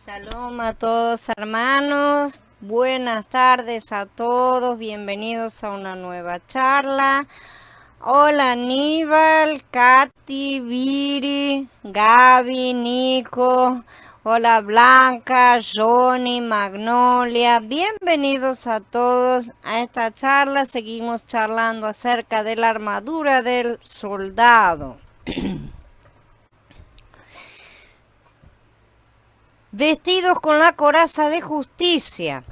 Shalom a todos hermanos, buenas tardes a todos, bienvenidos a una nueva charla. Hola Aníbal, Katy, Viri, Gaby, Nico, hola Blanca, Johnny, Magnolia, bienvenidos a todos a esta charla. Seguimos charlando acerca de la armadura del soldado. Vestidos con la coraza de justicia.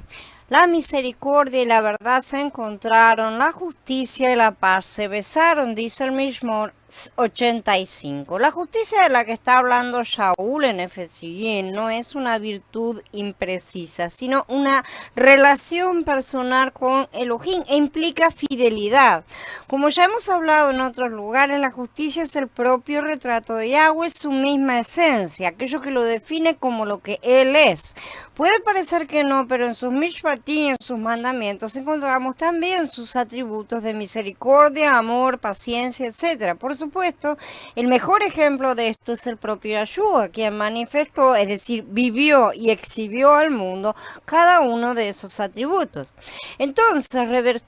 La misericordia y la verdad se encontraron, la justicia y la paz se besaron, dice el Mishmor 85. La justicia de la que está hablando Shaul en Efesín no es una virtud imprecisa, sino una relación personal con Elohim e implica fidelidad. Como ya hemos hablado en otros lugares, la justicia es el propio retrato de Yahweh, su misma esencia, aquello que lo define como lo que Él es. Puede parecer que no, pero en sus mishpatim, en sus mandamientos, encontramos también sus atributos de misericordia, amor, paciencia, etc. Por supuesto, el mejor ejemplo de esto es el propio Yahshua, quien manifestó, es decir, vivió y exhibió al mundo cada uno de esos atributos. Entonces,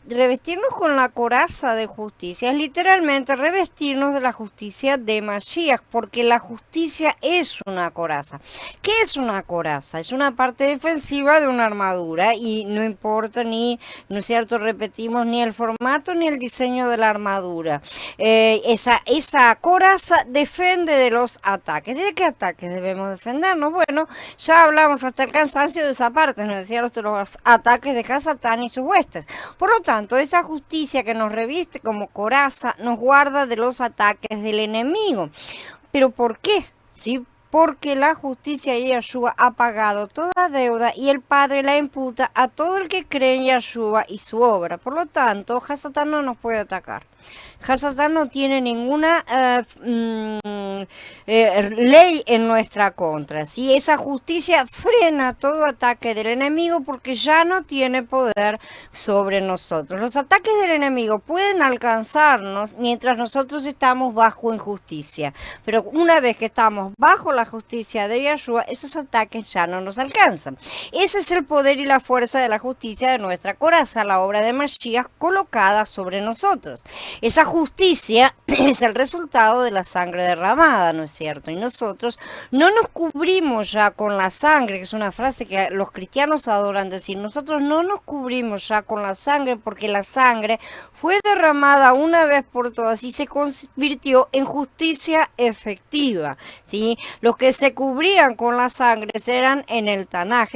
revestirnos con la coraza de justicia es literalmente revestirnos de la justicia de Mashiach, porque la justicia es una coraza. ¿Qué es una coraza? Es una parte defensiva de una armadura y no importa ni, ¿no es cierto?, repetimos, ni el formato ni el diseño de la armadura. Esa coraza defiende de los ataques. ¿De qué ataques debemos defendernos? Bueno, ya hablamos hasta el cansancio de esa parte, ¿no es cierto?, los ataques de Hasatán y sus huestes. Por lo tanto, esa justicia que nos reviste como coraza nos guarda de los ataques del enemigo. ¿Pero por qué? ¿Sí? Porque la justicia de Yahshua ha pagado toda deuda y el Padre la imputa a todo el que cree en Yahshua y su obra. Por lo tanto, Hasatán no nos puede atacar. Hasatán no tiene ninguna ley en nuestra contra. ¿Sí? Esa justicia frena todo ataque del enemigo porque ya no tiene poder sobre nosotros. Los ataques del enemigo pueden alcanzarnos mientras nosotros estamos bajo injusticia, pero una vez que estamos bajo la justicia de Yahshua, esos ataques ya no nos alcanzan. Ese es el poder y la fuerza de la justicia de nuestra coraza, la obra de Mashiach colocada sobre nosotros. Esa justicia es el resultado de la sangre derramada, ¿no es cierto? Y nosotros no nos cubrimos ya con la sangre, que es una frase que los cristianos adoran decir. Nosotros no nos cubrimos ya con la sangre porque la sangre fue derramada una vez por todas y se convirtió en justicia efectiva, ¿sí? Los que se cubrían con la sangre eran en el Tanaj.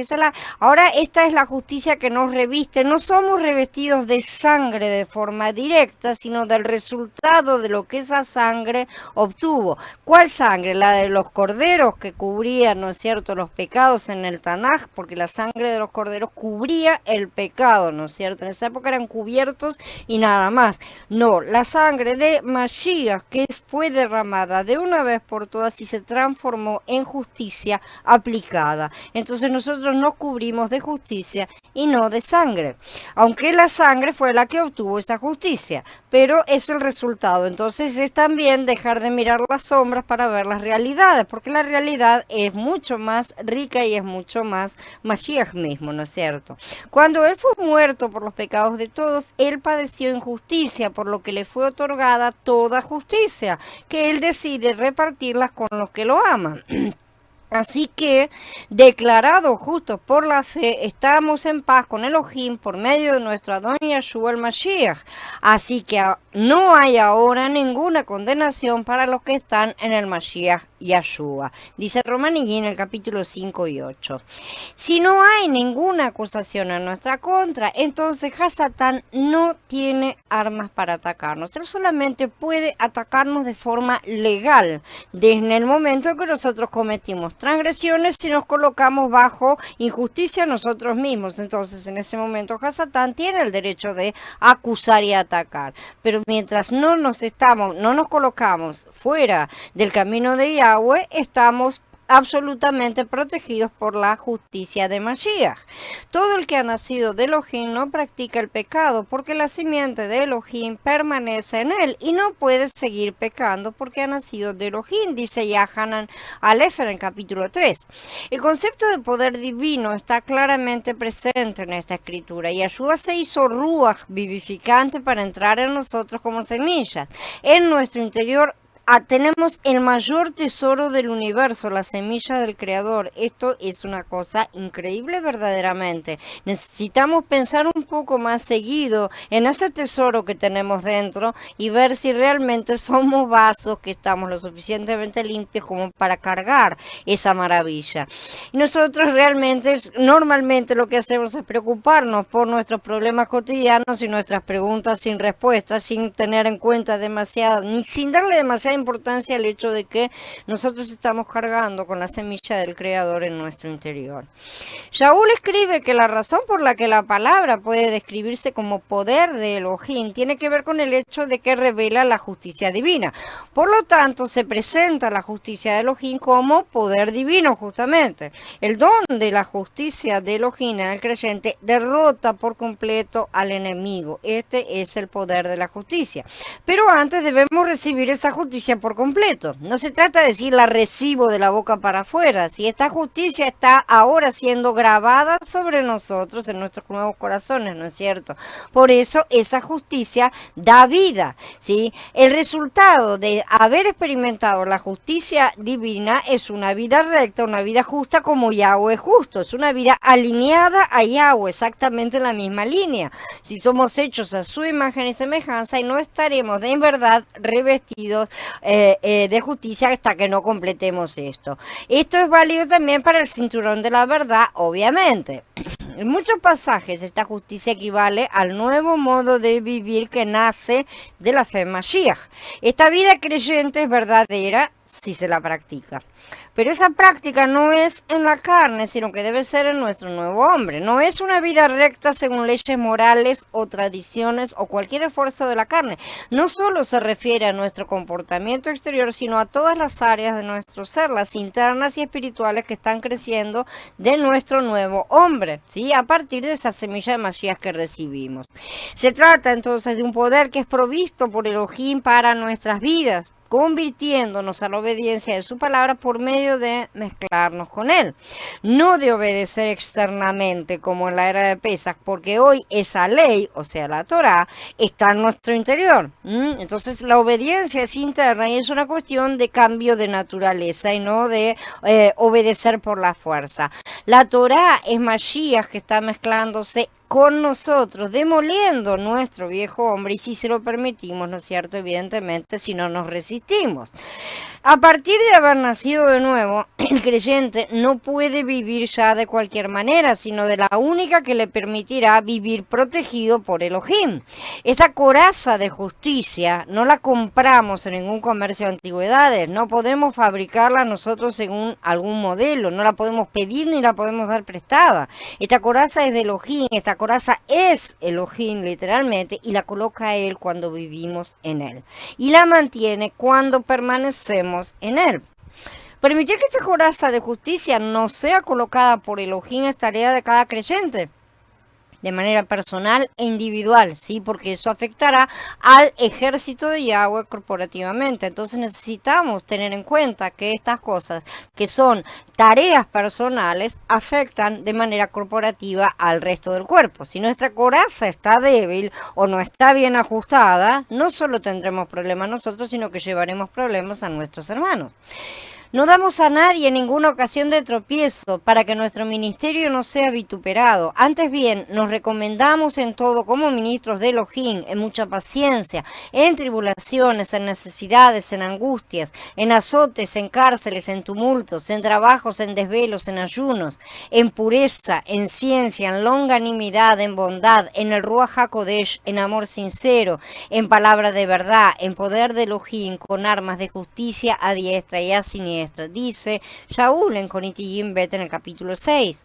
Ahora esta es la justicia que nos reviste. No somos revestidos de sangre de forma directa, sino del resultado de lo que esa sangre obtuvo. ¿Cuál sangre? La de los corderos que cubrían, ¿no es cierto?, los pecados en el Tanaj, porque la sangre de los corderos cubría el pecado, ¿no es cierto? En esa época eran cubiertos y nada más. No, la sangre de Mashiach, que fue derramada de una vez por todas y se transformó en justicia aplicada. Entonces nosotros nos cubrimos de justicia y no de sangre, aunque la sangre fue la que obtuvo esa justicia, pero es el resultado. Entonces es también dejar de mirar las sombras para ver las realidades, porque la realidad es mucho más rica y es mucho más Mashiach mismo, ¿no es cierto? Cuando él fue muerto por los pecados de todos, él padeció injusticia, por lo que le fue otorgada toda justicia, que él decide repartirlas con los que lo aman. Así que, declarados justos por la fe, estamos en paz con Elohim por medio de nuestro Adón Yahshua el Mashiach. Así que no hay ahora ninguna condenación para los que están en el Mashiach Yahshua. Dice Romanillí en el capítulo 5 y 8. Si no hay ninguna acusación en nuestra contra, entonces Hasatán no tiene armas para atacarnos. Él solamente puede atacarnos de forma legal, desde el momento en que nosotros cometimos transgresiones y nos colocamos bajo injusticia nosotros mismos. Entonces en ese momento Hasatán tiene el derecho de acusar y atacar. Pero mientras no nos colocamos fuera del camino de Yahweh, estamos absolutamente protegidos por la justicia de Mashiach. Todo el que ha nacido de Elohim no practica el pecado porque la simiente de Elohim permanece en él y no puede seguir pecando porque ha nacido de Elohim, dice Yahanan Alefer en capítulo 3. El concepto de poder divino está claramente presente en esta escritura. Yahshua se hizo ruach vivificante para entrar en nosotros como semillas. En nuestro interior tenemos el mayor tesoro del universo, la semilla del Creador. Esto es una cosa increíble verdaderamente. Necesitamos pensar un poco más seguido en ese tesoro que tenemos dentro y ver si realmente somos vasos que estamos lo suficientemente limpios como para cargar esa maravilla. Y nosotros realmente, normalmente lo que hacemos es preocuparnos por nuestros problemas cotidianos y nuestras preguntas sin respuestas, sin tener en cuenta demasiado, ni sin darle demasiada importancia al hecho de que nosotros estamos cargando con la semilla del Creador en nuestro interior. Shaul escribe que la razón por la que la palabra puede describirse como poder de Elohim tiene que ver con el hecho de que revela la justicia divina. Por lo tanto, se presenta la justicia de Elohim como poder divino, justamente. El don de la justicia de Elohim en el creyente derrota por completo al enemigo. Este es el poder de la justicia. Pero antes debemos recibir esa justicia por completo. No se trata de decir la recibo de la boca para afuera. Si esta justicia está ahora siendo grabada sobre nosotros en nuestros nuevos corazones, ¿no es cierto? Por eso esa justicia da vida, ¿sí? El resultado de haber experimentado la justicia divina es una vida recta, una vida justa como Yahweh es justo. Es una vida alineada a Yahweh, exactamente en la misma línea. Si somos hechos a su imagen y semejanza y no estaremos de en verdad revestidos de justicia hasta que no completemos esto. Esto es válido también para el cinturón de la verdad, obviamente. En muchos pasajes esta justicia equivale al nuevo modo de vivir que nace de la fe en Mashiach. Esta vida creyente es verdadera si se la practica. Pero esa práctica no es en la carne, sino que debe ser en nuestro nuevo hombre. No es una vida recta según leyes morales o tradiciones o cualquier esfuerzo de la carne. No solo se refiere a nuestro comportamiento exterior, sino a todas las áreas de nuestro ser, las internas y espirituales que están creciendo de nuestro nuevo hombre, ¿sí? A partir de esa semilla de Mashiach que recibimos. Se trata entonces de un poder que es provisto por Elohim para nuestras vidas, convirtiéndonos a la obediencia de su palabra por medio de mezclarnos con él. No de obedecer externamente como en la era de Pesach, porque hoy esa ley, o sea la Torá, está en nuestro interior. Entonces la obediencia es interna y es una cuestión de cambio de naturaleza y no de obedecer por la fuerza. La Torá es Mashiach que está mezclándose con nosotros, demoliendo nuestro viejo hombre, y si se lo permitimos, ¿no es cierto? Evidentemente, si no nos resistimos. A partir de haber nacido de nuevo, el creyente no puede vivir ya de cualquier manera, sino de la única que le permitirá vivir protegido por Elohim. Esta coraza de justicia no la compramos en ningún comercio de antigüedades, no podemos fabricarla nosotros según algún modelo, no la podemos pedir ni la podemos dar prestada. Esta coraza es de Elohim, esta coraza es Elohim literalmente, y la coloca Él cuando vivimos en Él. Y la mantiene cuando permanecemos en Él. Permitir que esta coraza de justicia no sea colocada por Elohim es tarea de cada creyente, de manera personal e individual, ¿sí? Porque eso afectará al ejército de Yahweh corporativamente. Entonces necesitamos tener en cuenta que estas cosas, que son tareas personales, afectan de manera corporativa al resto del cuerpo. Si nuestra coraza está débil o no está bien ajustada, no solo tendremos problemas nosotros, sino que llevaremos problemas a nuestros hermanos. No damos a nadie ninguna ocasión de tropiezo para que nuestro ministerio no sea vituperado. Antes bien, nos recomendamos en todo como ministros de Elohim, en mucha paciencia, en tribulaciones, en necesidades, en angustias, en azotes, en cárceles, en tumultos, en trabajos, en desvelos, en ayunos, en pureza, en ciencia, en longanimidad, en bondad, en el Ruach HaKodesh, en amor sincero, en palabra de verdad, en poder de Elohim, con armas de justicia a diestra y a siniestra. Dice Shaul en Conitiyim Bet en el capítulo 6.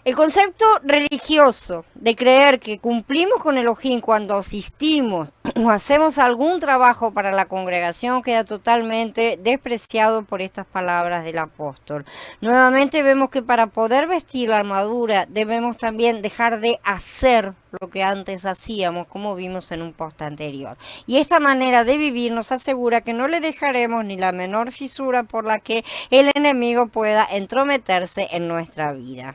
El concepto religioso de creer que cumplimos con Elohim cuando asistimos o hacemos algún trabajo para la congregación queda totalmente despreciado por estas palabras del apóstol. Nuevamente vemos que para poder vestir la armadura debemos también dejar de hacer lo que antes hacíamos, como vimos en un post anterior. Y esta manera de vivir nos asegura que no le dejaremos ni la menor fisura por la que el enemigo pueda entrometerse en nuestra vida.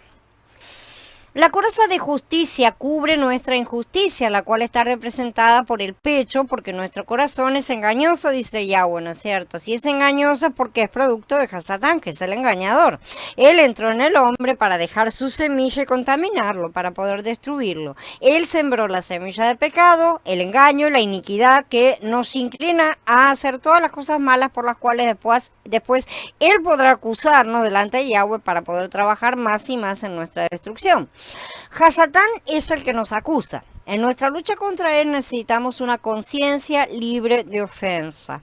La coraza de justicia cubre nuestra injusticia, la cual está representada por el pecho, porque nuestro corazón es engañoso, dice Yahweh, ¿no es cierto? Si es engañoso es porque es producto de Hasatán, que es el engañador. Él entró en el hombre para dejar su semilla y contaminarlo, para poder destruirlo. Él sembró la semilla de pecado, el engaño, la iniquidad, que nos inclina a hacer todas las cosas malas por las cuales después Él podrá acusarnos delante de Yahweh para poder trabajar más y más en nuestra destrucción. Hasatán es el que nos acusa. En nuestra lucha contra él necesitamos una conciencia libre de ofensa.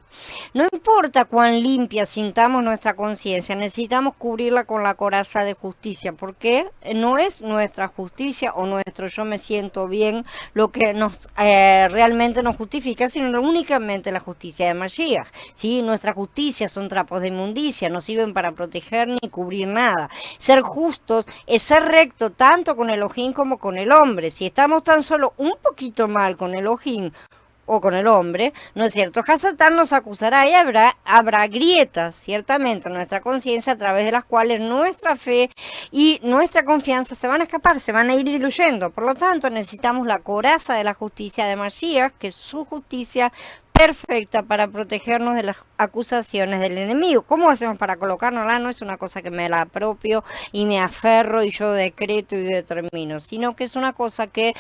No importa cuán limpia sintamos nuestra conciencia, necesitamos cubrirla con la coraza de justicia, porque no es nuestra justicia o nuestro yo me siento bien lo que realmente nos justifica, sino únicamente la justicia de Mashiach. ¿Sí? Nuestra justicia son trapos de inmundicia, no sirven para proteger ni cubrir nada. Ser justos es ser recto tanto con Elohim como con el hombre. Si estamos tan solo un poquito mal con Elohim o con el hombre, ¿no es cierto? Hasatán nos acusará y habrá grietas, ciertamente, en nuestra conciencia a través de las cuales nuestra fe y nuestra confianza se van a escapar, se van a ir diluyendo. Por lo tanto, necesitamos la coraza de la justicia de Mashiach, que es su justicia perfecta para protegernos de las acusaciones del enemigo. ¿Cómo hacemos para colocárnosla? No es una cosa que me la apropio y me aferro y yo decreto y determino, sino que es una cosa que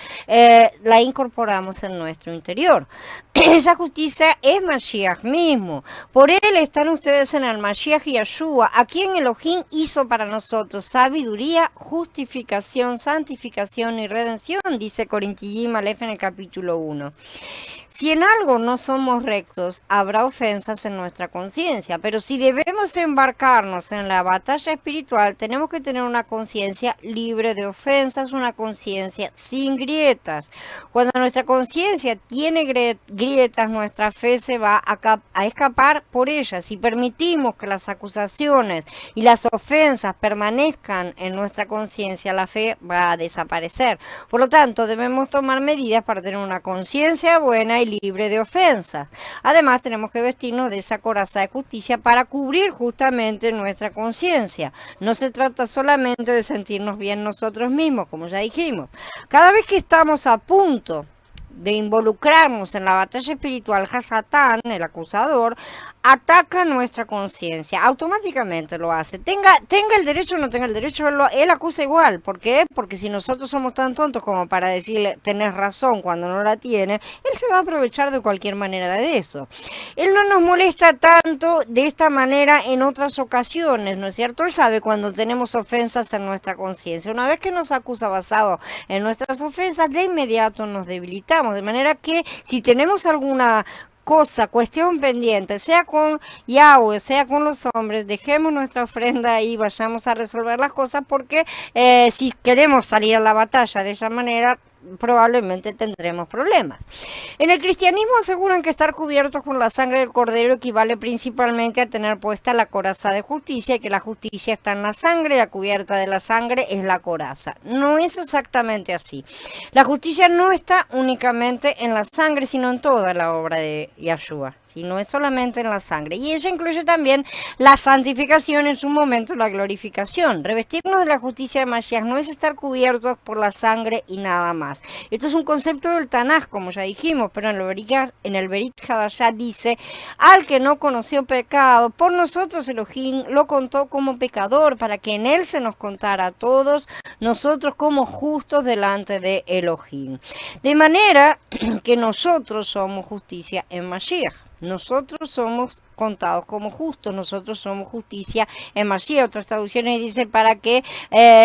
la incorporamos en nuestro interior. Esa justicia es Mashiach mismo. Por él están ustedes en el Mashiach Yeshua, a quien Elohim hizo para nosotros sabiduría, justificación, santificación y redención, dice Corintillín Aleph en el capítulo 1. Si en algo no somos rectos, habrá ofensas en nuestra conciencia, pero si debemos embarcarnos en la batalla espiritual, tenemos que tener una conciencia libre de ofensas, una conciencia sin grietas. Cuando nuestra conciencia tiene grietas, nuestra fe se va a escapar por ellas. Si permitimos que las acusaciones y las ofensas permanezcan en nuestra conciencia, la fe va a desaparecer. Por lo tanto, debemos tomar medidas para tener una conciencia buena y libre de ofensas. Además, tenemos que vestirnos de esa coraza de justicia para cubrir justamente nuestra conciencia. No se trata solamente de sentirnos bien nosotros mismos, como ya dijimos. Cada vez que estamos a punto de involucrarnos en la batalla espiritual, Hasatán, el acusador, ataca nuestra conciencia, automáticamente lo hace. Tenga el derecho o no tenga el derecho, él acusa igual. ¿Por qué? Porque si nosotros somos tan tontos como para decirle, tenés razón cuando no la tiene, él se va a aprovechar de cualquier manera de eso. Él no nos molesta tanto de esta manera en otras ocasiones, ¿no es cierto? Él sabe cuando tenemos ofensas en nuestra conciencia. Una vez que nos acusa basado en nuestras ofensas, de inmediato nos debilitamos. De manera que si tenemos alguna cuestión pendiente, sea con Yahweh, sea con los hombres, dejemos nuestra ofrenda y vayamos a resolver las cosas, porque si queremos salir a la batalla de esa manera, probablemente tendremos problemas. En el cristianismo aseguran que estar cubiertos con la sangre del cordero equivale principalmente a tener puesta la coraza de justicia, y que la justicia está en la sangre, la cubierta de la sangre es la coraza. No es exactamente así. La justicia no está únicamente en la sangre, sino en toda la obra de Yeshua, no es solamente en la sangre, y ella incluye también la santificación, en su momento la glorificación. Revestirnos de la justicia de Mashiach no es estar cubiertos por la sangre y nada más. Esto es un concepto del Tanaj, como ya dijimos, pero en el Berit Hadashah dice: al que no conoció pecado, por nosotros Elohim lo contó como pecador, para que en él se nos contara a todos nosotros como justos delante de Elohim. De manera que nosotros somos justicia en Mashiach. Nosotros somos contados como justos, nosotros somos justicia en Mashiach. Otras traducciones dicen para que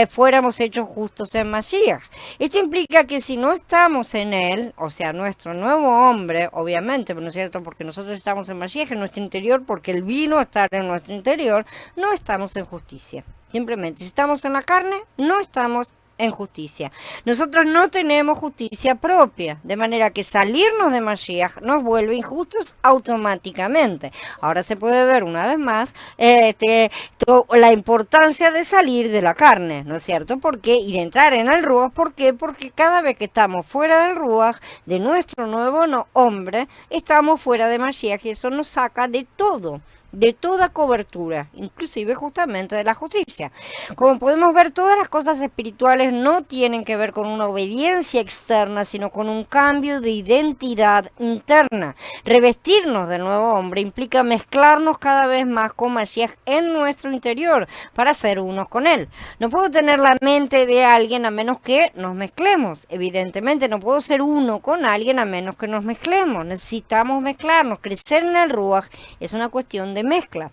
fuéramos hechos justos en Mashiach. Esto implica que si no estamos en él, o sea, nuestro nuevo hombre, obviamente, ¿no es cierto? Porque nosotros estamos en Mashiach, en nuestro interior, porque él vino a estar en nuestro interior, no estamos en justicia. Simplemente, si estamos en la carne, no estamos en justicia. Nosotros no tenemos justicia propia, de manera que salirnos de Mashiach nos vuelve injustos automáticamente. Ahora se puede ver una vez más la importancia de salir de la carne, ¿no es cierto? Porque y de entrar en el Ruach, ¿por qué? Porque cada vez que estamos fuera del Ruach, de nuestro nuevo hombre, estamos fuera de Mashiach y eso nos saca de todo, de toda cobertura, inclusive justamente de la justicia. Como podemos ver, todas las cosas espirituales no tienen que ver con una obediencia externa, sino con un cambio de identidad interna. Revestirnos del nuevo hombre implica mezclarnos cada vez más con Mashiach en nuestro interior para ser unos con él. No puedo tener la mente de alguien a menos que nos mezclemos. Evidentemente no puedo ser uno con alguien a menos que nos mezclemos. Necesitamos mezclarnos. Crecer en el Ruach es una cuestión de mezcla.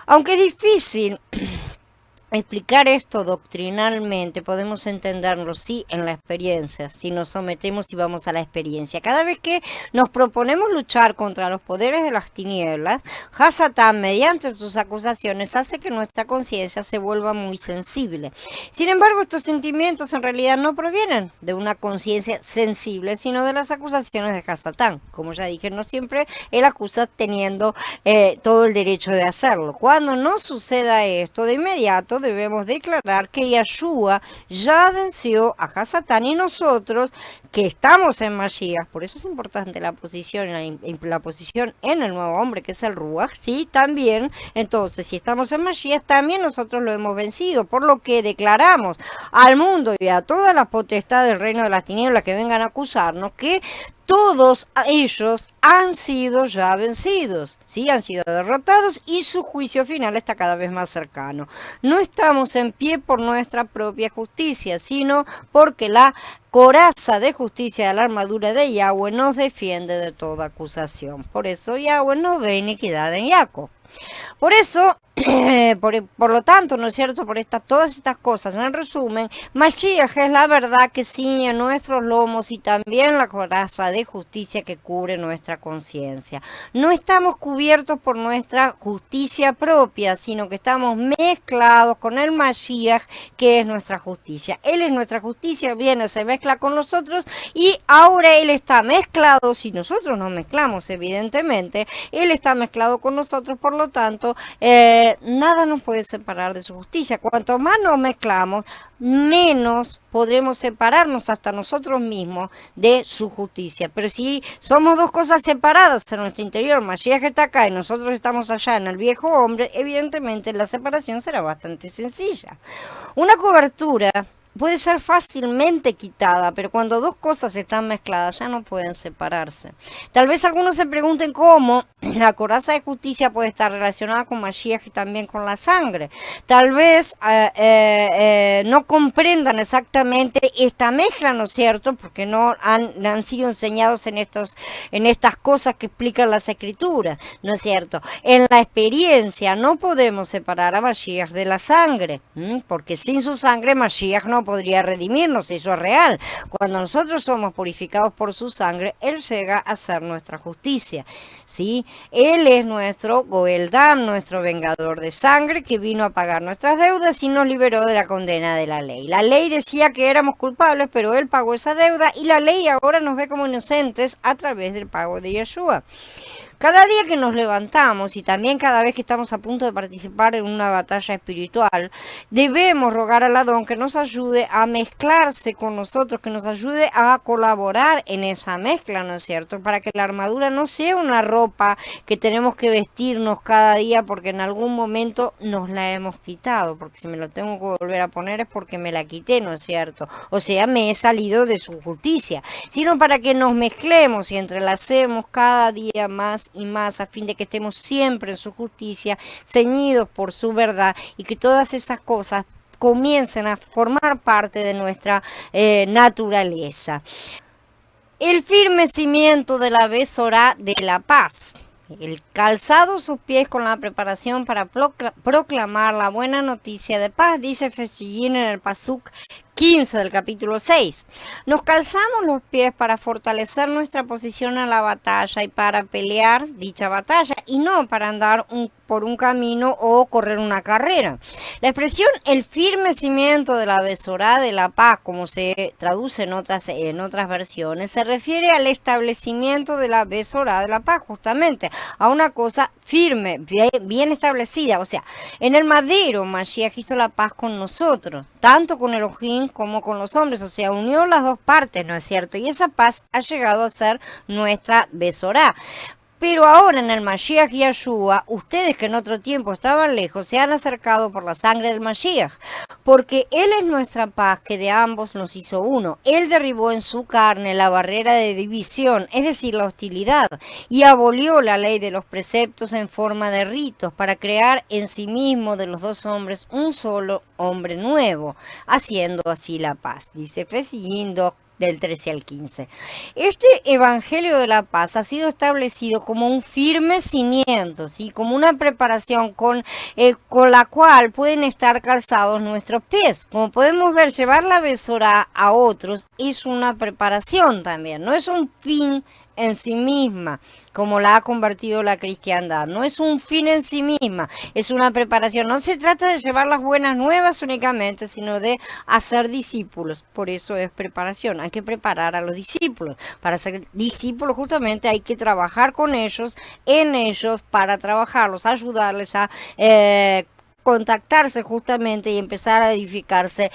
Aunque es difícil explicar esto doctrinalmente, podemos entenderlo sí en la experiencia, si nos sometemos y vamos a la experiencia. Cada vez que nos proponemos luchar contra los poderes de las tinieblas, Hasatán, mediante sus acusaciones, hace que nuestra conciencia se vuelva muy sensible. Sin embargo, estos sentimientos en realidad no provienen de una conciencia sensible, sino de las acusaciones de Hasatán. Como ya dije, no siempre él acusa teniendo todo el derecho de hacerlo. Cuando no suceda esto, de inmediato debemos declarar que Yeshua ya venció a Hasatán y nosotros que estamos en Mashiach, por eso es importante la posición en el nuevo hombre que es el Ruach, sí, también, entonces si estamos en Mashiach también nosotros lo hemos vencido, por lo que declaramos al mundo y a todas las potestades del reino de las tinieblas que vengan a acusarnos que todos ellos han sido ya vencidos, ¿sí? Han sido derrotados y su juicio final está cada vez más cercano. No estamos en pie por nuestra propia justicia, sino porque la coraza de justicia de la armadura de Yahweh nos defiende de toda acusación. Por eso Yahweh no ve iniquidad en Jacob. Por eso, por lo tanto, ¿no es cierto? Por todas estas cosas, en resumen, Mashiach es la verdad que ciñe nuestros lomos y también la coraza de justicia que cubre nuestra conciencia. No estamos cubiertos por nuestra justicia propia, sino que estamos mezclados con el Mashiach, que es nuestra justicia. Él es nuestra justicia, viene, se mezcla con nosotros y ahora Él está mezclado, si nosotros nos mezclamos, evidentemente, Él está mezclado con nosotros, por lo tanto, nada nos puede separar de su justicia. Cuanto más nos mezclamos, menos podremos separarnos hasta nosotros mismos de su justicia. Pero si somos dos cosas separadas en nuestro interior, Mashiach está acá y nosotros estamos allá en el viejo hombre, evidentemente la separación será bastante sencilla. Una cobertura puede ser fácilmente quitada, pero cuando dos cosas están mezcladas ya no pueden separarse. Tal vez algunos se pregunten cómo la coraza de justicia puede estar relacionada con Mashiach y también con la sangre. Tal vez no comprendan exactamente esta mezcla, ¿no es cierto? Porque no han sido enseñados en estas cosas que explican las escrituras, ¿no es cierto? En la experiencia no podemos separar a Mashiach de la sangre, porque sin su sangre Mashiach no podría redimirnos, eso es real. Cuando nosotros somos purificados por su sangre, Él llega a ser nuestra justicia, ¿sí? Él es nuestro Goel Dam, nuestro vengador de sangre, que vino a pagar nuestras deudas y nos liberó de la condena de la ley. La ley decía que éramos culpables, pero Él pagó esa deuda y la ley ahora nos ve como inocentes a través del pago de Yeshua. Cada día que nos levantamos y también cada vez que estamos a punto de participar en una batalla espiritual, debemos rogar al Adón que nos ayude a mezclarse con nosotros, que nos ayude a colaborar en esa mezcla, ¿no es cierto? Para que la armadura no sea una ropa que tenemos que vestirnos cada día porque en algún momento nos la hemos quitado, porque si me lo tengo que volver a poner es porque me la quité, ¿no es cierto? O sea, me he salido de su justicia, sino para que nos mezclemos y entrelacemos cada día más y más a fin de que estemos siempre en su justicia, ceñidos por su verdad y que todas esas cosas comiencen a formar parte de nuestra naturaleza. El firme cimiento de la Besorá de la paz. El calzado sus pies con la preparación para proclamar la buena noticia de paz, dice Fesillín en el Pasuk 15 del capítulo 6. Nos calzamos los pies para fortalecer nuestra posición en la batalla y para pelear dicha batalla y no para andar por un camino o correr una carrera. La expresión el firme cimiento de la Besorá de la paz, como se traduce en otras versiones, se refiere al establecimiento de la Besorá de la paz, justamente a una cosa firme, bien establecida. O sea, en el madero Mashiach hizo la paz con nosotros, tanto con Elohim como con los hombres, o sea, unió las dos partes, ¿no es cierto? Y esa paz ha llegado a ser nuestra Besorá. Pero ahora en el Mashiach Yeshua, ustedes que en otro tiempo estaban lejos, se han acercado por la sangre del Mashiach, porque Él es nuestra paz, que de ambos nos hizo uno. Él derribó en su carne la barrera de división, es decir, la hostilidad, y abolió la ley de los preceptos en forma de ritos, para crear en sí mismo de los dos hombres un solo hombre nuevo, haciendo así la paz. Dice Efesios 2, del 13 al 15. Este Evangelio de la Paz ha sido establecido como un firme cimiento, ¿sí? Como una preparación con la cual pueden estar calzados nuestros pies. Como podemos ver, llevar la Besorá a otros es una preparación también, no es un fin en sí misma, como la ha convertido la cristiandad. No es un fin en sí misma, es una preparación. No se trata de llevar las buenas nuevas únicamente, sino de hacer discípulos. Por eso es preparación. Hay que preparar a los discípulos. Para ser discípulos justamente hay que trabajar con ellos, en ellos, para trabajarlos, ayudarles a contactarse justamente y empezar a edificarse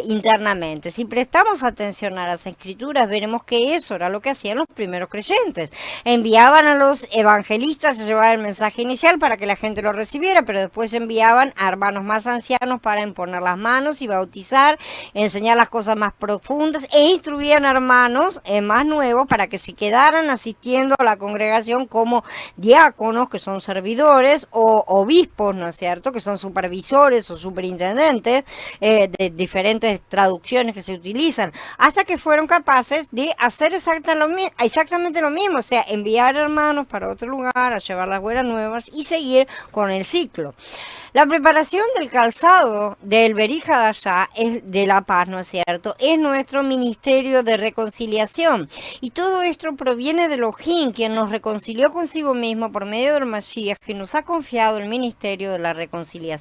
internamente. Si prestamos atención a las escrituras, veremos que eso era lo que hacían los primeros creyentes. Enviaban a los evangelistas a llevar el mensaje inicial para que la gente lo recibiera, pero después enviaban a hermanos más ancianos para imponer las manos y bautizar, enseñar las cosas más profundas, e instruían a hermanos más nuevos para que se quedaran asistiendo a la congregación como diáconos, que son servidores, o obispos, ¿no es cierto?, que son supervisores o superintendentes, de diferentes traducciones que se utilizan, hasta que fueron capaces de hacer exactamente lo mismo, o sea, enviar hermanos para otro lugar a llevar las buenas nuevas y seguir con el ciclo. La preparación del calzado del Berij Hadashah es de la paz, ¿no es cierto? Es nuestro ministerio de reconciliación, y todo esto proviene de Elohim, quien nos reconcilió consigo mismo por medio del Mashiach, que nos ha confiado el ministerio de la reconciliación,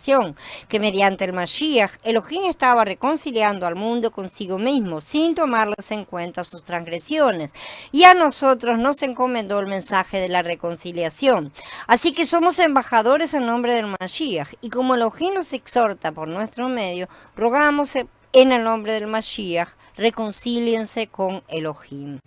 que mediante el Mashiach, Elohim estaba reconciliando al mundo consigo mismo, sin tomarles en cuenta sus transgresiones, y a nosotros nos encomendó el mensaje de la reconciliación. Así que somos embajadores en nombre del Mashiach, y como Elohim nos exhorta por nuestro medio, rogamos en el nombre del Mashiach, reconcíliense con Elohim.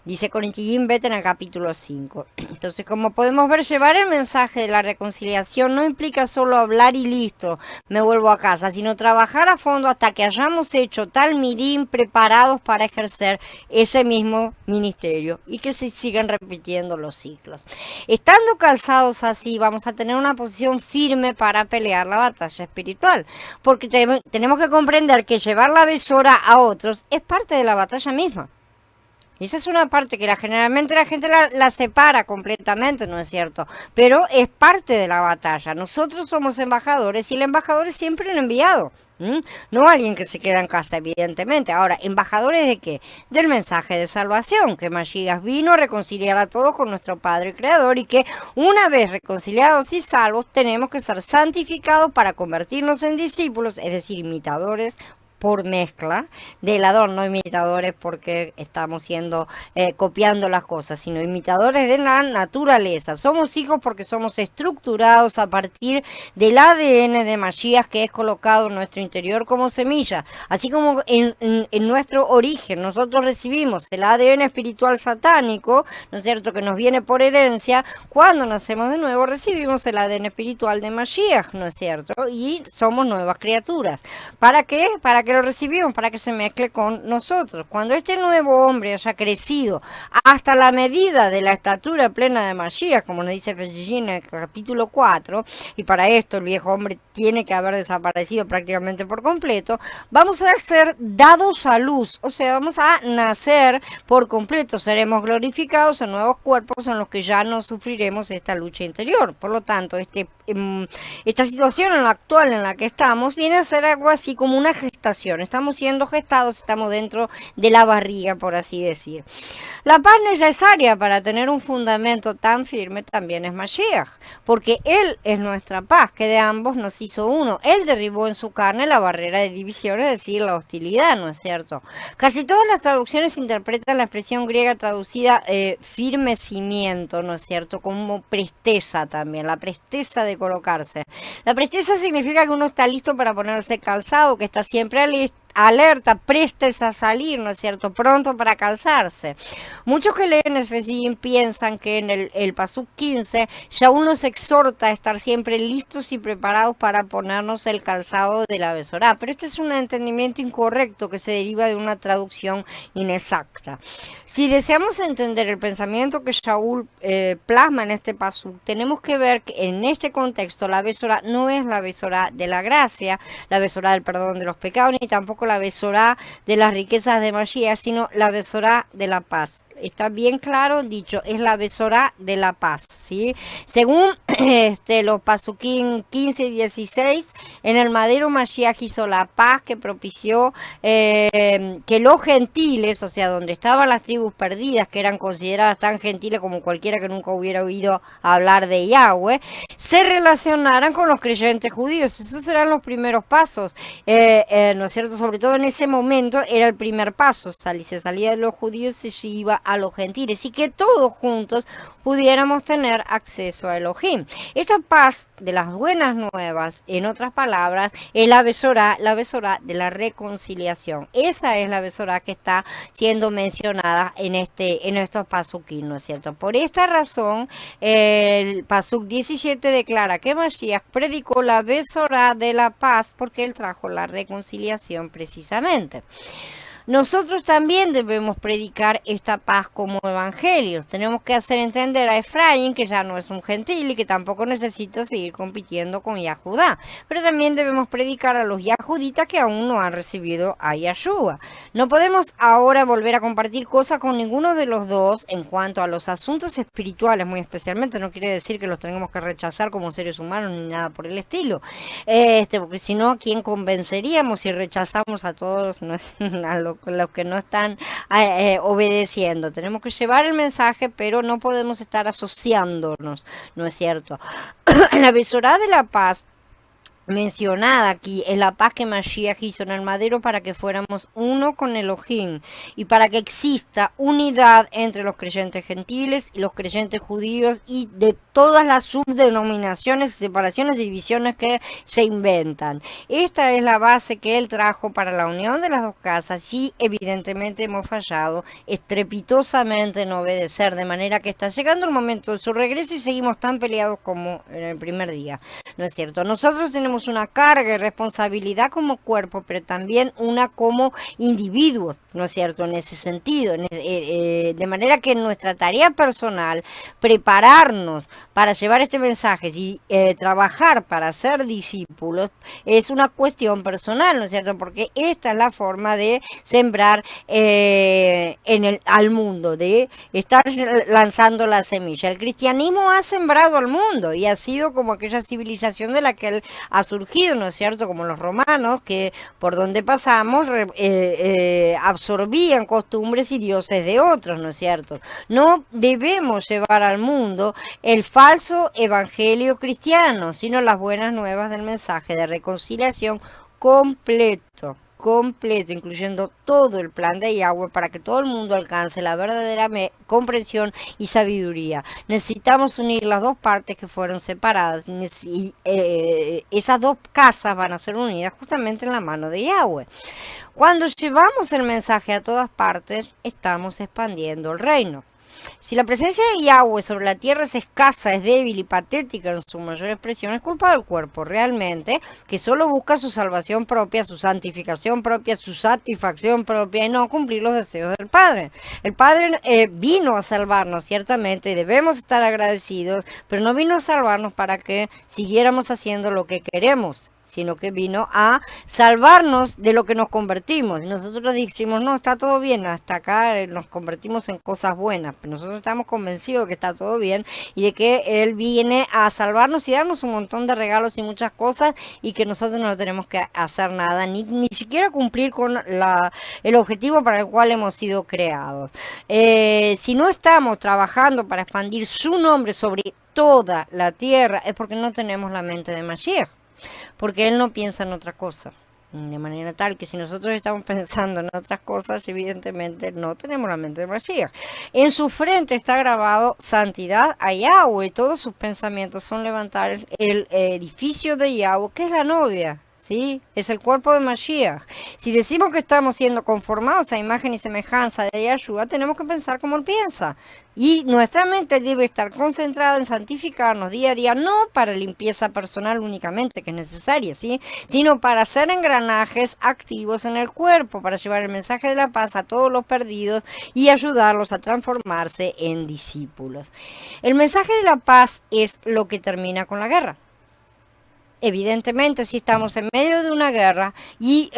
Dice Corinthians Bet en el capítulo 5. Entonces, como podemos ver, llevar el mensaje de la reconciliación no implica solo hablar y listo, me vuelvo a casa, sino trabajar a fondo hasta que hayamos hecho tal mirim preparados para ejercer ese mismo ministerio y que se sigan repitiendo los ciclos. Estando calzados así, vamos a tener una posición firme para pelear la batalla espiritual, porque tenemos que comprender que llevar la besora a otros es parte de la batalla misma. Esa es una parte que generalmente la gente la separa completamente, ¿no es cierto? Pero es parte de la batalla. Nosotros somos embajadores y el embajador es siempre un enviado. No alguien que se queda en casa, evidentemente. Ahora, ¿embajadores de qué? Del mensaje de salvación, que Mashiach vino a reconciliar a todos con nuestro Padre Creador, y que una vez reconciliados y salvos tenemos que ser santificados para convertirnos en discípulos, es decir, imitadores por mezcla del Adón, no imitadores porque estamos copiando las cosas, sino imitadores de la naturaleza. Somos hijos porque somos estructurados a partir del ADN de Mashiach, que es colocado en nuestro interior como semilla. Así como en nuestro origen nosotros recibimos el ADN espiritual satánico, ¿no es cierto?, que nos viene por herencia. Cuando nacemos de nuevo recibimos el ADN espiritual de Mashiach, ¿no es cierto?, y somos nuevas criaturas. ¿Para qué? Para que lo recibimos, para que se mezcle con nosotros. Cuando este nuevo hombre haya crecido hasta la medida de la estatura plena de Mashiach, como nos dice Efesios en el capítulo 4, y para esto el viejo hombre tiene que haber desaparecido prácticamente por completo, vamos a ser dados a luz, o sea, vamos a nacer por completo, seremos glorificados en nuevos cuerpos en los que ya no sufriremos esta lucha interior. Por lo tanto, esta situación en la actual en la que estamos viene a ser algo así como una gestación gestación. Estamos siendo gestados, estamos dentro de la barriga, por así decir. La paz necesaria para tener un fundamento tan firme también es Mashiach, porque Él es nuestra paz, que de ambos nos hizo uno. Él derribó en su carne la barrera de división, es decir, la hostilidad, ¿no es cierto? Casi todas las traducciones interpretan la expresión griega traducida firmecimiento, ¿no es cierto? Como presteza también, la presteza de colocarse. La presteza significa que uno está listo para ponerse calzado, que está siempre alerta, prestes a salir, ¿no es cierto? Pronto para calzarse. Muchos que leen Efesín piensan que en el Pasuk 15 ya uno se exhorta a estar siempre listos y preparados para ponernos el calzado de la Besorá, pero este es un entendimiento incorrecto que se deriva de una traducción inexacta. Si deseamos entender el pensamiento que Shaul plasma en este Pasuk, tenemos que ver que en este contexto la Besorá no es la Besorá de la gracia, la Besorá del perdón de los pecados, ni tampoco la Besorá de las riquezas de Mashiach, sino la Besorá de la paz. Está bien claro dicho, es la Besorá de la paz, ¿sí? Según los Pasukim 15 y 16, en el madero Mashiach hizo la paz que propició que los gentiles, o sea, donde estaban las tribus perdidas, que eran consideradas tan gentiles como cualquiera que nunca hubiera oído hablar de Yahweh, se relacionaran con los creyentes judíos. Esos eran los primeros pasos, ¿no es cierto? Sobre todo en ese momento era el primer paso, se salía de los judíos y se iba a los gentiles, y que todos juntos pudiéramos tener acceso a Elohim. Esta paz de las buenas nuevas, en otras palabras, es la Besorá de la reconciliación. Esa es la Besorá que está siendo mencionada en estos pasukim, ¿no es cierto? Por esta razón, el pasuk 17 declara que Mashiach predicó la Besorá de la paz porque él trajo la reconciliación precisamente. Nosotros también debemos predicar esta paz como evangelio. Tenemos que hacer entender a Efraín que ya no es un gentil y que tampoco necesita seguir compitiendo con Yahudá. Pero también debemos predicar a los yahuditas que aún no han recibido a Yahshua. No podemos ahora volver a compartir cosas con ninguno de los dos en cuanto a los asuntos espirituales, muy especialmente. No quiere decir que los tenemos que rechazar como seres humanos ni nada por el estilo. Porque si no, ¿a quién convenceríamos si rechazamos a todos a los que no están obedeciendo? Tenemos que llevar el mensaje, pero no podemos estar asociándonos, ¿no es cierto? La Besorá de la paz mencionada aquí es la paz que Mashiach hizo en el madero para que fuéramos uno con Elohim y para que exista unidad entre los creyentes gentiles y los creyentes judíos y de todas las subdenominaciones, separaciones y divisiones que se inventan. Esta es la base que él trajo para la unión de las dos casas y evidentemente hemos fallado estrepitosamente en obedecer, de manera que está llegando el momento de su regreso y seguimos tan peleados como en el primer día, ¿no es cierto? Nosotros tenemos una carga y responsabilidad como cuerpo, pero también una como individuos, ¿no es cierto? En ese sentido, de manera que en nuestra tarea personal, prepararnos para llevar este mensaje y trabajar para ser discípulos es una cuestión personal, ¿no es cierto? Porque esta es la forma de sembrar al mundo, de estar lanzando la semilla. El cristianismo ha sembrado al mundo y ha sido como aquella civilización de la que él ha surgido, ¿no es cierto? Como los romanos, que por donde pasamos absorbían costumbres y dioses de otros, ¿no es cierto? No debemos llevar al mundo el falso evangelio cristiano, sino las buenas nuevas del mensaje de reconciliación completo, incluyendo todo el plan de Yahweh para que todo el mundo alcance la verdadera comprensión y sabiduría. Necesitamos unir las dos partes que fueron separadas y esas dos casas van a ser unidas justamente en la mano de Yahweh. Cuando llevamos el mensaje a todas partes, estamos expandiendo el reino. Si la presencia de Yahweh sobre la tierra es escasa, es débil y patética en su mayor expresión, es culpa del cuerpo realmente, que solo busca su salvación propia, su santificación propia, su satisfacción propia y no cumplir los deseos del Padre. El Padre vino a salvarnos, ciertamente, debemos estar agradecidos, pero no vino a salvarnos para que siguiéramos haciendo lo que queremos. sino que vino a salvarnos de lo que nos convertimos. Y nosotros decimos, no, está todo bien, hasta acá nos convertimos en cosas buenas, pero nosotros estamos convencidos de que está todo bien y de que Él viene a salvarnos y darnos un montón de regalos y muchas cosas y que nosotros no tenemos que hacer nada, ni siquiera cumplir con el objetivo para el cual hemos sido creados. Si no estamos trabajando para expandir su nombre sobre toda la tierra, es porque no tenemos la mente de Mashiach, porque Él no piensa en otra cosa. De manera tal que si nosotros estamos pensando en otras cosas, evidentemente no tenemos la mente de Mashiach. En su frente está grabado santidad a Yahweh. Todos sus pensamientos son levantar el edificio de Yahweh, que es la novia. ¿Sí? Es el cuerpo de Mashiach. Si decimos que estamos siendo conformados a imagen y semejanza de Yahshua, tenemos que pensar como Él piensa. Y nuestra mente debe estar concentrada en santificarnos día a día, no para limpieza personal únicamente, que es necesaria, ¿sí? Sino para hacer engranajes activos en el cuerpo, para llevar el mensaje de la paz a todos los perdidos y ayudarlos a transformarse en discípulos. El mensaje de la paz es lo que termina con la guerra. Evidentemente, si estamos en medio de una guerra y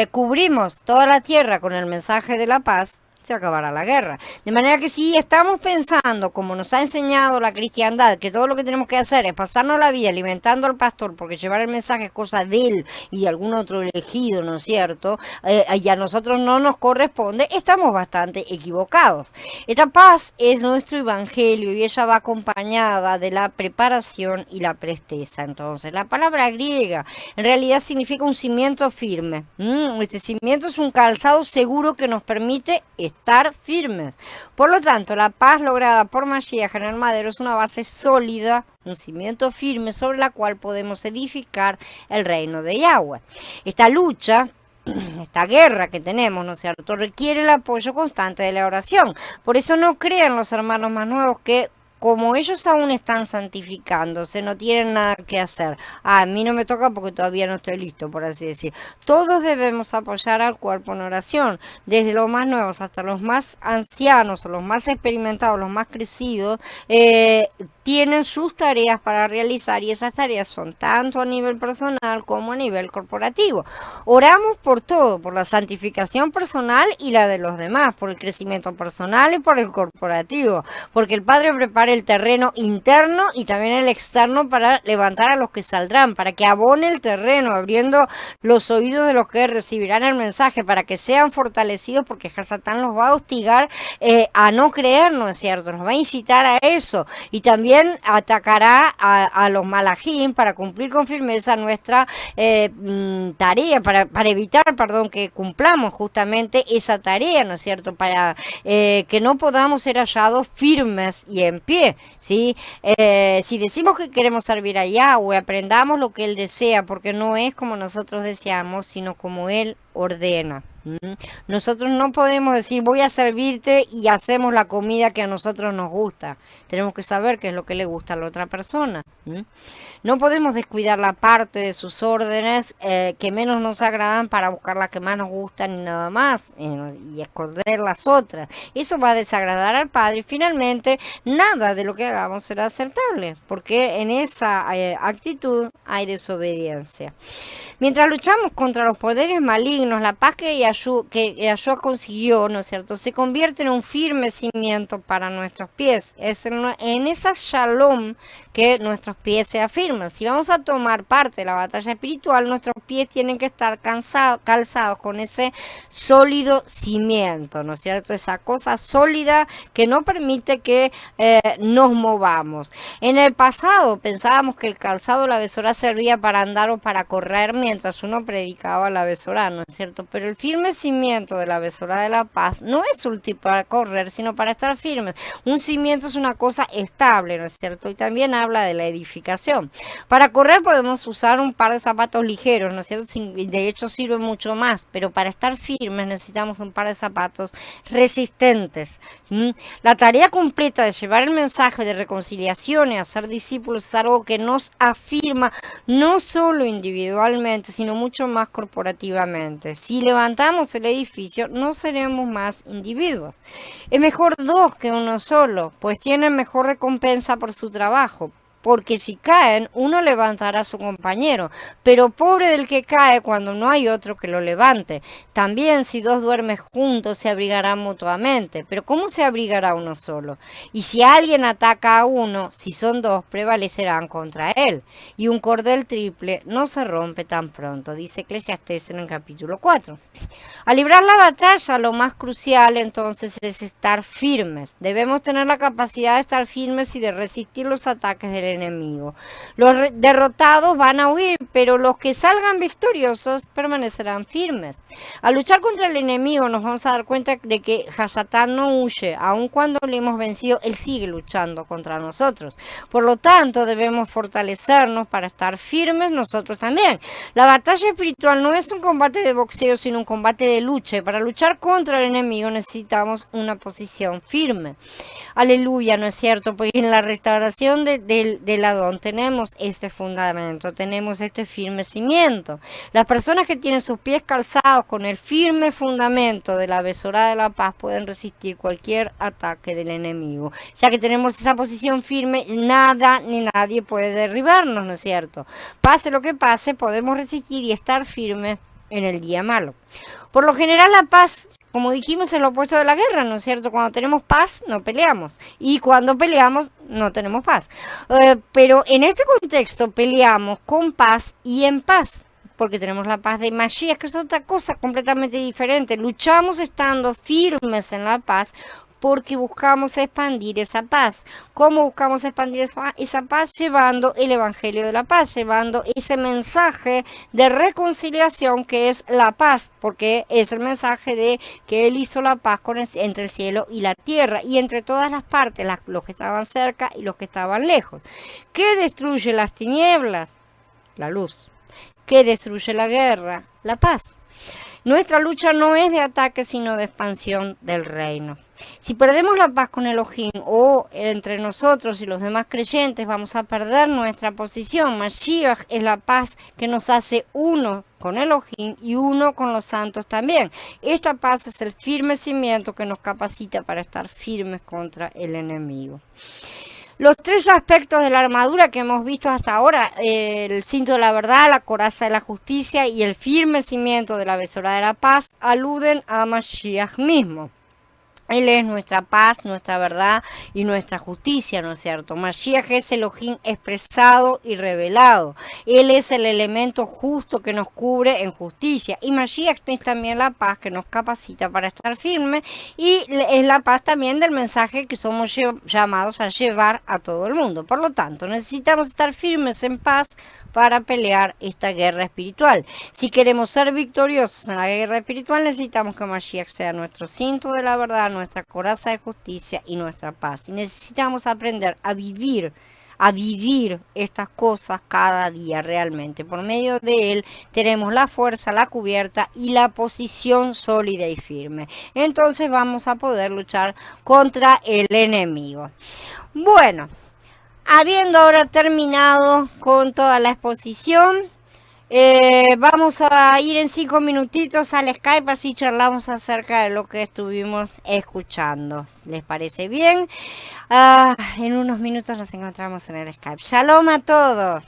cubrimos toda la tierra con el mensaje de la paz, se acabará la guerra. De manera que si estamos pensando, como nos ha enseñado la cristiandad, que todo lo que tenemos que hacer es pasarnos la vida alimentando al pastor, porque llevar el mensaje es cosa de él y de algún otro elegido, ¿no es cierto? Y a nosotros no nos corresponde, estamos bastante equivocados. Esta paz es nuestro evangelio y ella va acompañada de la preparación y la presteza. Entonces, la palabra griega en realidad significa un cimiento firme. Este cimiento es un calzado seguro que nos permite estar firmes. Por lo tanto, la paz lograda por Mashiach en el madero es una base sólida, un cimiento firme sobre la cual podemos edificar el reino de Yahweh. Esta lucha, esta guerra que tenemos, ¿no es cierto?, requiere el apoyo constante de la oración. Por eso no crean los hermanos más nuevos que como ellos aún están santificándose, no tienen nada que hacer. A mí no me toca porque todavía no estoy listo, por así decir. Todos debemos apoyar al cuerpo en oración, desde los más nuevos hasta los más ancianos, o los más experimentados, los más crecidos, tienen sus tareas para realizar y esas tareas son tanto a nivel personal como a nivel corporativo. Oramos por todo, por la santificación personal y la de los demás, por el crecimiento personal y por el corporativo, porque el Padre prepara el terreno interno y también el externo para levantar a los que saldrán, para que abone el terreno, abriendo los oídos de los que recibirán el mensaje, para que sean fortalecidos, porque Satán los va a hostigar a no creer, ¿no es cierto? Nos va a incitar a eso y también atacará a los malajim para cumplir con firmeza nuestra tarea, para evitar, que cumplamos justamente esa tarea, ¿no es cierto? Para que no podamos ser hallados firmes y en pie. ¿Sí? Si decimos que queremos servir a Yahweh, aprendamos lo que Él desea, porque no es como nosotros deseamos, sino como Él ordena. Nosotros no podemos decir voy a servirte y hacemos la comida que a nosotros nos gusta. Tenemos que saber qué es lo que le gusta a la otra persona. No podemos descuidar la parte de sus órdenes que menos nos agradan para buscar la que más nos gusta ni nada más y esconder las otras. Eso va a desagradar al Padre y finalmente nada de lo que hagamos será aceptable, porque en esa actitud hay desobediencia. Mientras luchamos contra los poderes malignos, la paz que Yahshua consiguió, ¿no es cierto?, se convierte en un firme cimiento para nuestros pies. Es en esa shalom que nuestros pies se afirman. Si vamos a tomar parte de la batalla espiritual, nuestros pies tienen que estar calzados con ese sólido cimiento, ¿no es cierto?, esa cosa sólida que no permite que nos movamos. En el pasado pensábamos que el calzado de la Besorá servía para andar o para correr mientras uno predicaba la Besorá, ¿no es cierto? Pero el firme cimiento de la Besorá de la paz no es útil para correr, sino para estar firmes. Un cimiento es una cosa estable, ¿no es cierto? Y también habla de la edificación. Para correr podemos usar un par de zapatos ligeros, ¿no es cierto? De hecho sirve mucho más, pero para estar firmes necesitamos un par de zapatos resistentes. La tarea completa de llevar el mensaje de reconciliación y hacer discípulos es algo que nos afirma no solo individualmente, sino mucho más corporativamente. Si levantamos el edificio, no seremos más individuos. Es mejor dos que uno solo, pues tienen mejor recompensa por su trabajo. porque si caen, uno levantará a su compañero, pero pobre del que cae cuando no hay otro que lo levante. También si dos duermen juntos se abrigarán mutuamente, pero ¿cómo se abrigará uno solo? Y si alguien ataca a uno, si son dos, prevalecerán contra él. Y un cordel triple no se rompe tan pronto, dice Eclesiastés en el capítulo 4. Al librar la batalla, lo más crucial entonces es estar firmes. Debemos tener la capacidad de estar firmes y de resistir los ataques del enemigo. Los derrotados van a huir, pero los que salgan victoriosos permanecerán firmes. Al luchar contra el enemigo nos vamos a dar cuenta de que Hasatán no huye, aun cuando le hemos vencido, él sigue luchando contra nosotros. Por lo tanto, debemos fortalecernos para estar firmes nosotros también. La batalla espiritual no es un combate de boxeo, sino un combate de lucha. Y para luchar contra el enemigo necesitamos una posición firme. Aleluya, ¿no es cierto? Pues en la restauración del Adón tenemos este fundamento, tenemos este firme cimiento. Las personas que tienen sus pies calzados con el firme fundamento de la besora de la paz pueden resistir cualquier ataque del enemigo. Ya que tenemos esa posición firme, nada ni nadie puede derribarnos, ¿no es cierto? Pase lo que pase, podemos resistir y estar firmes en el día malo. Por lo general la paz, como dijimos, es lo opuesto de la guerra, ¿no es cierto? Cuando tenemos paz, no peleamos. Y cuando peleamos, no tenemos paz. Pero en este contexto peleamos con paz y en paz. Porque tenemos la paz de Mashiach, que es otra cosa completamente diferente. Luchamos estando firmes en la paz porque buscamos expandir esa paz. ¿Cómo buscamos expandir esa paz? Llevando el Evangelio de la paz, llevando ese mensaje de reconciliación que es la paz, porque es el mensaje de que Él hizo la paz entre el cielo y la tierra, y entre todas las partes, los que estaban cerca y los que estaban lejos. ¿Qué destruye las tinieblas? La luz. ¿Qué destruye la guerra? La paz. Nuestra lucha no es de ataque, sino de expansión del reino. Si perdemos la paz con Elohim o entre nosotros y los demás creyentes, vamos a perder nuestra posición. Mashiach es la paz que nos hace uno con Elohim y uno con los santos también. Esta paz es el firme cimiento que nos capacita para estar firmes contra el enemigo. Los tres aspectos de la armadura que hemos visto hasta ahora, el cinto de la verdad, la coraza de la justicia y el firme cimiento de la besora de la paz, aluden a Mashiach mismo. Él es nuestra paz, nuestra verdad y nuestra justicia, ¿no es cierto? Mashiach es Elohim expresado y revelado. Él es el elemento justo que nos cubre en justicia. Y Mashiach es también la paz que nos capacita para estar firmes y es la paz también del mensaje que somos llamados a llevar a todo el mundo. Por lo tanto, necesitamos estar firmes en paz para pelear esta guerra espiritual. Si queremos ser victoriosos en la guerra espiritual, necesitamos que Mashiach sea nuestro cinto de la verdad, nuestra coraza de justicia y nuestra paz. Y necesitamos aprender a vivir estas cosas cada día realmente. Por medio de él tenemos la fuerza, la cubierta y la posición sólida y firme. Entonces vamos a poder luchar contra el enemigo. Bueno, habiendo ahora terminado con toda la exposición, vamos a ir en 5 minutitos al Skype, así charlamos acerca de lo que estuvimos escuchando. ¿Les parece bien? En unos minutos nos encontramos en el Skype. Shalom a todos.